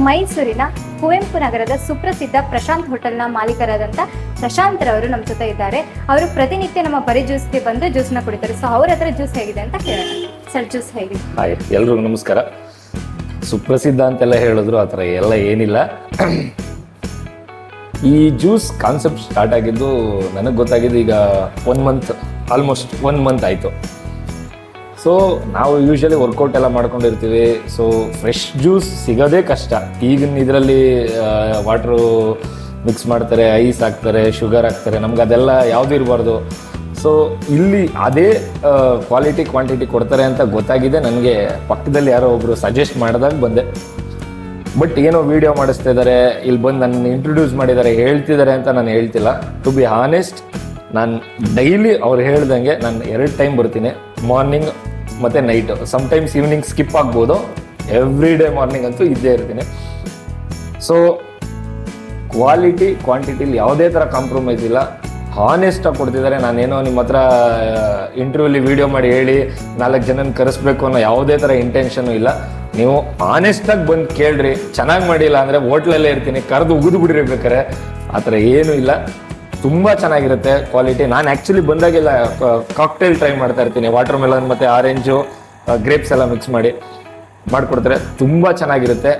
ಮೈಸೂರಿನ ಕುವೆಂಪು ನಗರದ ಸುಪ್ರಸಿದ್ಧ ಪ್ರಶಾಂತ್ ಹೋಟೆಲ್ನ ಮಾಲೀಕರಾದಂಥ ಪ್ರಶಾಂತ್ ರವರು ನಮ್ಮ ಜೊತೆ ಇದ್ದಾರೆ. ಅವರು ಪ್ರತಿನಿತ್ಯ ನಮ್ಮ ಬರೀ ಜ್ಯೂಸ್ಗೆ ಬಂದು ಜ್ಯೂಸ್ನ ಕುಡಿತಾರೆ. ಸೊ ಅವ್ರ ಹತ್ರ ಜ್ಯೂಸ್ ಹೇಗಿದೆ ಅಂತ ಕೇಳೋಣ. ಸರ್, ಜ್ಯೂಸ್ ಹೇಗಿದೆ? ಹಾಯ್, ಎಲ್ರಿಗೂ ನಮಸ್ಕಾರ. ಸುಪ್ರಸಿದ್ಧ ಅಂತೆಲ್ಲ ಹೇಳಿದ್ರು ಆ ಥರ ಎಲ್ಲ ಏನಿಲ್ಲ. ಈ ಜ್ಯೂಸ್ ಕಾನ್ಸೆಪ್ಟ್ ಸ್ಟಾರ್ಟ್ ಆಗಿದ್ದು ನನಗೆ ಗೊತ್ತಾಗಿದ್ದು ಈಗ ಆಲ್ಮೋಸ್ಟ್ 1 ಮಂತ್ ಆಯಿತು. ಸೊ ನಾವು ಯೂಶ್ವಲಿ ವರ್ಕೌಟ್ ಎಲ್ಲ ಮಾಡ್ಕೊಂಡಿರ್ತೀವಿ. ಸೊ ಫ್ರೆಶ್ ಜ್ಯೂಸ್ ಸಿಗೋದೇ ಕಷ್ಟ. ಈಗಿನ ಇದರಲ್ಲಿ ವಾಟ್ರು ಮಿಕ್ಸ್ ಮಾಡ್ತಾರೆ, ಐಸ್ ಹಾಕ್ತಾರೆ, ಶುಗರ್ ಹಾಕ್ತಾರೆ. ನಮ್ಗೆ ಅದೆಲ್ಲ ಯಾವುದೂ ಇರಬಾರ್ದು. ಸೊ ಇಲ್ಲಿ ಅದೇ ಕ್ವಾಲಿಟಿ ಕ್ವಾಂಟಿಟಿ ಕೊಡ್ತಾರೆ ಅಂತ ಗೊತ್ತಾಗಿದೆ ನನಗೆ. ಪಕ್ಕದಲ್ಲಿ ಯಾರೋ ಒಬ್ಬರು ಸಜೆಸ್ಟ್ ಮಾಡಿದಾಗ ಬಂದೆ. ಬಟ್ ಏನೋ ವಿಡಿಯೋ ಮಾಡಿಸ್ತಾ ಇದ್ದಾರೆ, ಇಲ್ಲಿ ಬಂದು ನನ್ನ ಇಂಟ್ರೊಡ್ಯೂಸ್ ಮಾಡಿದ್ದಾರೆ, ಹೇಳ್ತಿದ್ದಾರೆ ಅಂತ ನಾನು ಹೇಳ್ತಿಲ್ಲ. ಟು ಬಿ ಹಾನೆಸ್ಟ್, ನಾನು ಡೈಲಿ ಅವ್ರು ಹೇಳ್ದಂಗೆ ನಾನು 2 ಟೈಮ್ ಬರ್ತೀನಿ, ಮಾರ್ನಿಂಗ್ ಮತ್ತು ನೈಟು. ಸಮ್ಟೈಮ್ಸ್ ಈವ್ನಿಂಗ್ ಸ್ಕಿಪ್ ಆಗ್ಬೋದು. ಎವ್ರಿ ಡೇ ಮಾರ್ನಿಂಗ್ ಅಂತೂ ಇದ್ದೇ ಇರ್ತೀನಿ. ಸೊ ಕ್ವಾಲಿಟಿ ಕ್ವಾಂಟಿಟಿಲಿ ಯಾವುದೇ ಥರ ಕಾಂಪ್ರಮೈಸ್ ಇಲ್ಲ. ಹಾನೆಸ್ಟಾಗಿ ಕೊಡ್ತಿದ್ದಾರೆ. ನಾನೇನೋ ನಿಮ್ಮ ಹತ್ರ ಇಂಟರ್ವ್ಯೂಲಿ ವಿಡಿಯೋ ಮಾಡಿ ಹೇಳಿ 4 ಜನನ ಕರೆಸ್ಬೇಕು ಅನ್ನೋ ಯಾವುದೇ ಥರ ಇಂಟೆನ್ಷನು ಇಲ್ಲ. ನೀವು ಆನೆಸ್ಟಾಗಿ ಬಂದು ಕೇಳ್ರಿ. ಚೆನ್ನಾಗಿ ಮಾಡಿಲ್ಲ ಅಂದರೆ ಹೋಟ್ಲಲ್ಲೇ ಇರ್ತೀನಿ, ಕರೆದು ಉಗಿದು ಬಿಡ್ರಿ ಬೇಕಾರೆ. ಆ ಥರ ಏನೂ ಇಲ್ಲ. ತುಂಬ ಚೆನ್ನಾಗಿರುತ್ತೆ ಕ್ವಾಲಿಟಿ. ನಾನು ಆ್ಯಕ್ಚುಲಿ ಬಂದಾಗೆಲ್ಲ ಕಾಕ್ಟೇಲ್ ಟ್ರೈ ಮಾಡ್ತಾ ಇರ್ತೀನಿ. ವಾಟರ್ ಮೆಲನ್ ಮತ್ತು ಆರೆಂಜು, ಗ್ರೇಪ್ಸ್ ಎಲ್ಲ ಮಿಕ್ಸ್ ಮಾಡಿಕೊಡ್ತಾರೆ. ತುಂಬ ಚೆನ್ನಾಗಿರುತ್ತೆ.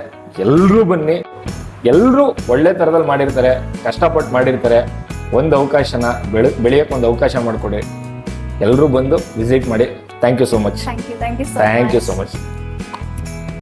ಎಲ್ಲರೂ ಬನ್ನಿ. ಎಲ್ಲರೂ ಒಳ್ಳೆ ಥರದಲ್ಲಿ ಮಾಡಿರ್ತಾರೆ, ಕಷ್ಟಪಟ್ಟು ಮಾಡಿರ್ತಾರೆ. ಒಂದು ಅವಕಾಶನ ಬೆಳೆಯೋಕ್ಕೆ ಒಂದು ಅವಕಾಶ ಮಾಡಿಕೊಡಿ. ಎಲ್ಲರೂ ಬಂದು ವಿಸಿಟ್ ಮಾಡಿ. Thank you so much. Thank you so much.